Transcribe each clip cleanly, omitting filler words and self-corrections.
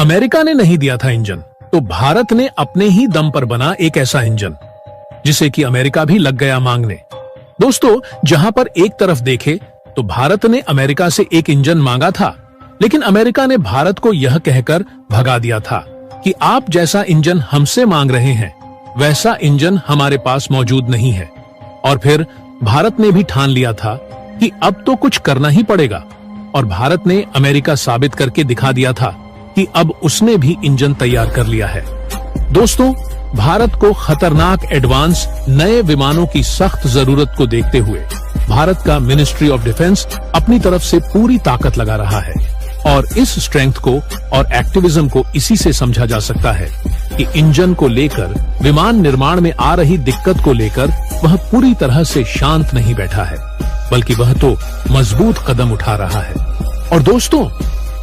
America ने नहीं दिया था इंजन, तो भारत ने अपने ही दम पर बना एक ऐसा इंजन जिसे कि अमेरिका भी लग गया मांगने। दोस्तों, जहां पर एक तरफ देखे तो भारत ने अमेरिका से एक इंजन मांगा था, लेकिन अमेरिका ने भारत को यह कहकर भगा दिया था कि आप जैसा इंजन हमसे मांग रहे हैं वैसा इंजन हमारे पास मौजूद नहीं है। और फिर भारत ने भी ठान लिया था कि अब तो कुछ करना ही पड़ेगा, और भारत ने अमेरिका साबित करके दिखा दिया था कि अब उसने भी इंजन तैयार कर लिया है। दोस्तों, भारत को खतरनाक एडवांस नए विमानों की सख्त जरूरत को देखते हुए भारत का मिनिस्ट्री ऑफ डिफेंस अपनी तरफ से पूरी ताकत लगा रहा है, और इस स्ट्रेंथ को और एक्टिविज्म को इसी से समझा जा सकता है कि इंजन को लेकर, विमान निर्माण में आ रही दिक्कत को लेकर वह पूरी तरह से शांत नहीं बैठा है, बल्कि वह तो मजबूत कदम उठा रहा है। और दोस्तों,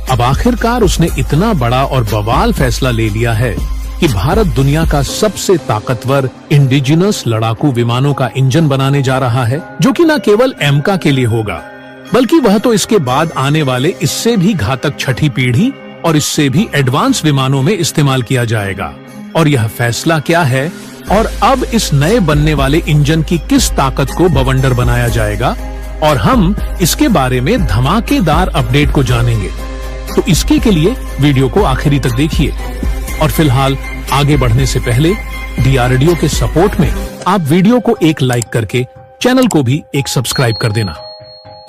अब आखिरकार उसने इतना बड़ा और बवाल फैसला ले लिया है कि भारत दुनिया का सबसे ताकतवर इंडिजिनस लड़ाकू विमानों का इंजन बनाने जा रहा है, जो कि न केवल एमका के लिए होगा, बल्कि वह तो इसके बाद आने वाले इससे भी घातक छठी पीढ़ी और इससे भी एडवांस विमानों में इस्तेमाल किया जाएगा। और यह फैसला क्या है, और अब इस नए बनने वाले इंजन की किस ताकत को बवंडर बनाया जाएगा, और हम इसके बारे में धमाकेदार अपडेट को जानेंगे। तो इसके के लिए वीडियो को आखिरी तक देखिए। और फिलहाल आगे बढ़ने से पहले डीआरडीओ के सपोर्ट में आप वीडियो को एक लाइक करके चैनल को भी एक सब्सक्राइब कर देना।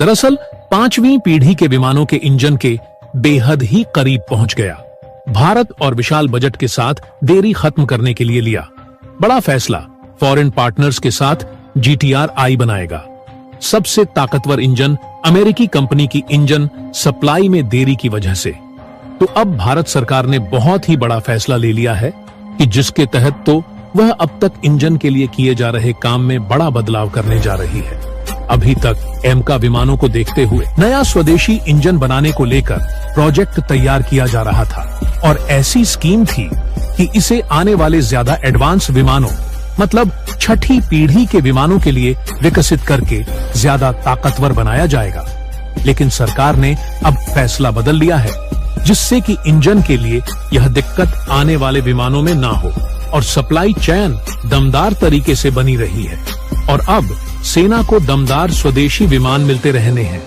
दरअसल 5वीं पीढ़ी के विमानों के इंजन के बेहद ही करीब पहुंच गया। भारत और विशाल बजट के साथ देरी खत्म करने के लिए लिया बड़ा फैसला। फॉरेन पार्टनर्स के साथ GTR-I बनाएगा। सबसे ताकतवर इंजन अमेरिकी कंपनी की इंजन सप्लाई में देरी की वजह से। तो अब भारत सरकार ने बहुत ही बड़ा फैसला ले लिया है कि जिसके तहत तो वह अब तक इंजन के लिए किए जा रहे काम में बड़ा बदलाव करने जा रही है। अभी तक एमका विमानों को देखते हुए नया स्वदेशी इंजन बनाने को लेकर प्रोजेक्ट तैयार किया जा रहा था, और ऐसी स्कीम थी कि इसे आने वाले ज्यादा एडवांस विमानों, मतलब छठी पीढ़ी के विमानों के लिए विकसित करके ज्यादा ताकतवर बनाया जाएगा। लेकिन सरकार ने अब फैसला बदल लिया है, जिससे कि इंजन के लिए यह दिक्कत आने वाले विमानों में ना हो, और सप्लाई चेन दमदार तरीके से बनी रही है। और अब सेना को दमदार स्वदेशी विमान मिलते रहने हैं,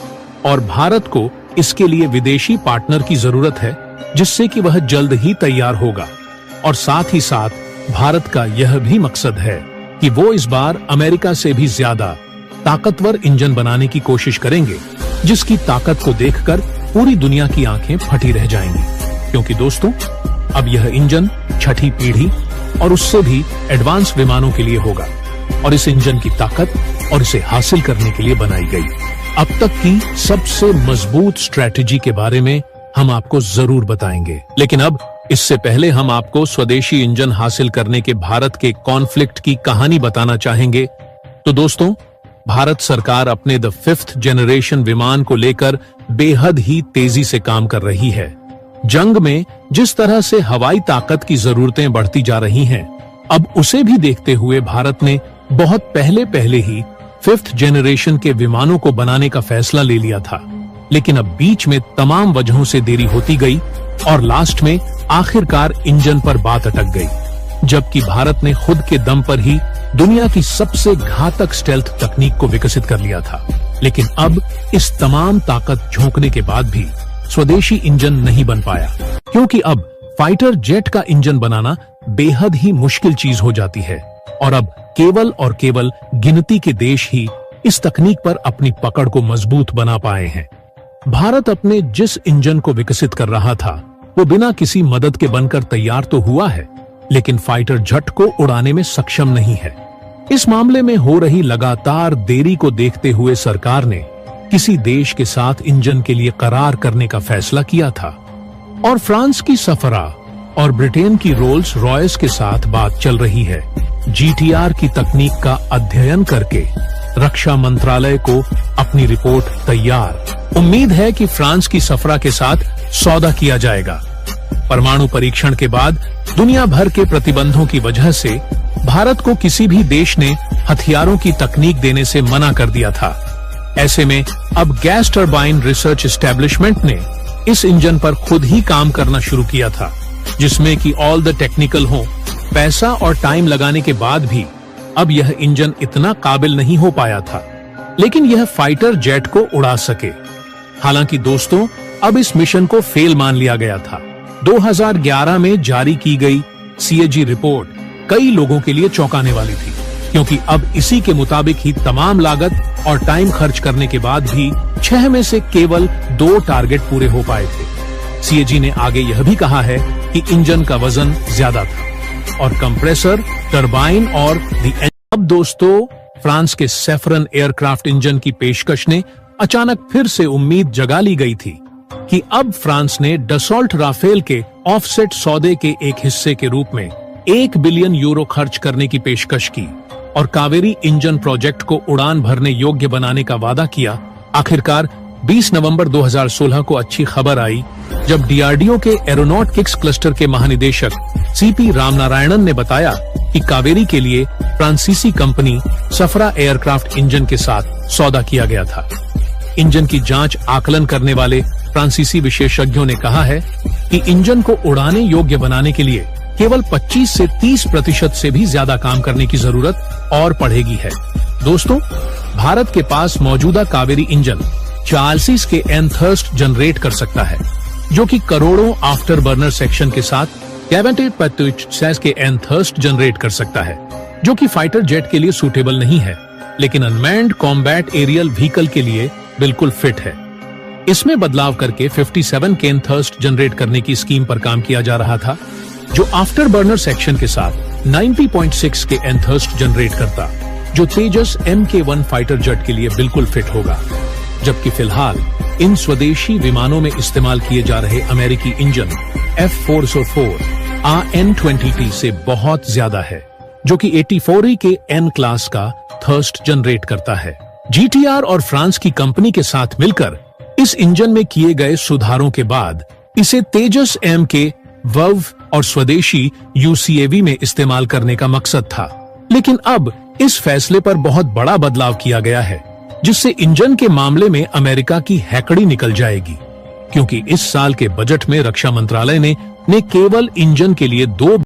और भारत को इसके लिए विदेशी पार्टनर की जरूरत है, जिससे कि वह जल्द ही तैयार होगा। और साथ ही साथ भारत का यह भी मकसद है कि वो इस बार अमेरिका से भी ज्यादा ताकतवर इंजन बनाने की कोशिश करेंगे, जिसकी ताकत को देखकर पूरी दुनिया की आंखें फटी रह जाएंगी। क्योंकि दोस्तों, अब यह इंजन छठी पीढ़ी और उससे भी एडवांस विमानों के लिए होगा, और इस इंजन की ताकत और इसे हासिल करने के लिए बनाई गई अब तक की सबसे मजबूत स्ट्रेटेजी के बारे में हम आपको जरूर बताएंगे। लेकिन अब इससे पहले हम आपको स्वदेशी इंजन हासिल करने के भारत के कॉन्फ्लिक्ट की कहानी बताना चाहेंगे। तो दोस्तों, भारत सरकार अपने द 5th जनरेशन विमान को लेकर बेहद ही तेजी से काम कर रही है। जंग में जिस तरह से हवाई ताकत की जरूरतें बढ़ती जा रही हैं, अब उसे भी देखते हुए भारत ने बहुत पहले ही 5th जनरेशन के विमानों को बनाने का फैसला ले लिया था। लेकिन अब बीच में तमाम वजहों से देरी होती गई, और लास्ट में आखिरकार इंजन पर बात अटक गई, जबकि भारत ने खुद के दम पर ही दुनिया की सबसे घातक स्टेल्थ तकनीक को विकसित कर लिया था। लेकिन अब इस तमाम ताकत झोंकने के बाद भी स्वदेशी इंजन नहीं बन पाया, क्योंकि अब फाइटर जेट का इंजन बनाना बेहद ही मुश्किल चीज हो जाती है, और अब केवल और केवल गिनती के देश ही इस तकनीक पर अपनी पकड़ को मजबूत बना पाए हैं। भारत अपने जिस इंजन को विकसित कर रहा था, वो बिना किसी मदद के बनकर तैयार तो हुआ है, लेकिन फाइटर जेट को उड़ाने में सक्षम नहीं है। इस मामले में हो रही लगातार देरी को देखते हुए सरकार ने किसी देश के साथ इंजन के लिए करार करने का फैसला किया था, और फ्रांस की सफरा और ब्रिटेन की रोल्स रॉयस के साथ बात चल रही है। GTR की तकनीक का अध्ययन करके रक्षा मंत्रालय को अपनी रिपोर्ट तैयार। उम्मीद है कि फ्रांस की सफरा के साथ सौदा किया जाएगा। परमाणु परीक्षण के बाद दुनिया भर के प्रतिबंधों की वजह से भारत को किसी भी देश ने हथियारों की तकनीक देने से मना कर दिया था। ऐसे में अब गैस टरबाइन रिसर्च एस्टेब्लिशमेंट ने इस इंजन पर खुद ही काम करना शुरू किया था, जिसमें कि ऑल द टेक्निकल हो। पैसा और टाइम लगाने के बाद भी अब यह इंजन इतना काबिल नहीं हो पाया था, लेकिन यह फाइटर जेट को उड़ा सके। हालांकि दोस्तों, अब इस मिशन को फेल मान लिया गया था। 2011 में जारी की गई CAG रिपोर्ट कई लोगों के लिए चौंकाने वाली थी, क्योंकि अब इसी के मुताबिक ही तमाम लागत और टाइम खर्च करने के बाद भी 6 में से केवल 2 टारगेट पूरे हो पाए थे। CAG ने आगे यह भी कहा है कि इंजन का वजन ज्यादा था और कंप्रेसर, टरबाइन और अब दोस्तों, फ्रांस के सेफरन एयरक्राफ्ट इंजन की पेशकश ने अचानक फिर से उम्मीद जगा ली गई थी कि अब फ्रांस ने डसॉल्ट राफेल के ऑफसेट सौदे के एक हिस्से के रूप में 1 बिलियन यूरो खर्च करने की पेशकश की और कावेरी इंजन प्रोजेक्ट को उड़ान भरने योग्य बनाने का वादा किया। आखिरकार 20 नवंबर 2016 को अच्छी खबर आई, जब DRDO के एरोनॉटिक्स क्लस्टर के महानिदेशक CP रामनारायणन ने बताया कि कावेरी के लिए फ्रांसीसी कंपनी सफरा एयरक्राफ्ट इंजन के साथ सौदा किया गया था। इंजन की जांच आकलन करने वाले फ्रांसीसी विशेषज्ञों ने कहा है कि इंजन को उड़ाने योग्य बनाने के लिए केवल 25 से 30% से भी ज्यादा काम करने की जरूरत और पड़ेगी है। दोस्तों, भारत के पास मौजूदा कावेरी इंजन 40 के एनथर्स्ट जनरेट कर सकता है, जो कि करोड़ों आफ्टर बर्नर सेक्शन के साथ के एनथर्स्ट जनरेट कर सकता है, जो कि फाइटर जेट के लिए सूटेबल नहीं है, लेकिन अनमैन्ड कॉम्बैट एरियल व्हीकल के लिए बिल्कुल फिट है। इसमें बदलाव करके 57 के एनथर्स्ट जनरेट करने की स्कीम पर काम किया जा रहा था, जो आफ्टर बर्नर सेक्शन के साथ 90.6 के एनथर्स्ट जनरेट करता, जो तेजस MK1 फाइटर जेट के लिए बिल्कुल फिट होगा। जबकि फिलहाल इन स्वदेशी विमानों में इस्तेमाल किए जा रहे अमेरिकी इंजन F404 AN20T से बहुत ज्यादा है, जो कि 84E के N क्लास का थर्स्ट जनरेट करता है। GTR और फ्रांस की कंपनी के साथ मिलकर इस इंजन में किए गए सुधारों के बाद इसे तेजस MK WV और स्वदेशी UCAV में इस्तेमाल करने का मकसद था। लेकिन अब इस फैसले पर बहुत बड़ा बदलाव किया गया है, जिससे इंजन के मामले में अमेरिका की हैकड़ी निकल जाएगी, क्योंकि इस साल के बजट में रक्षा मंत्रालय ने केवल इंजन के लिए 2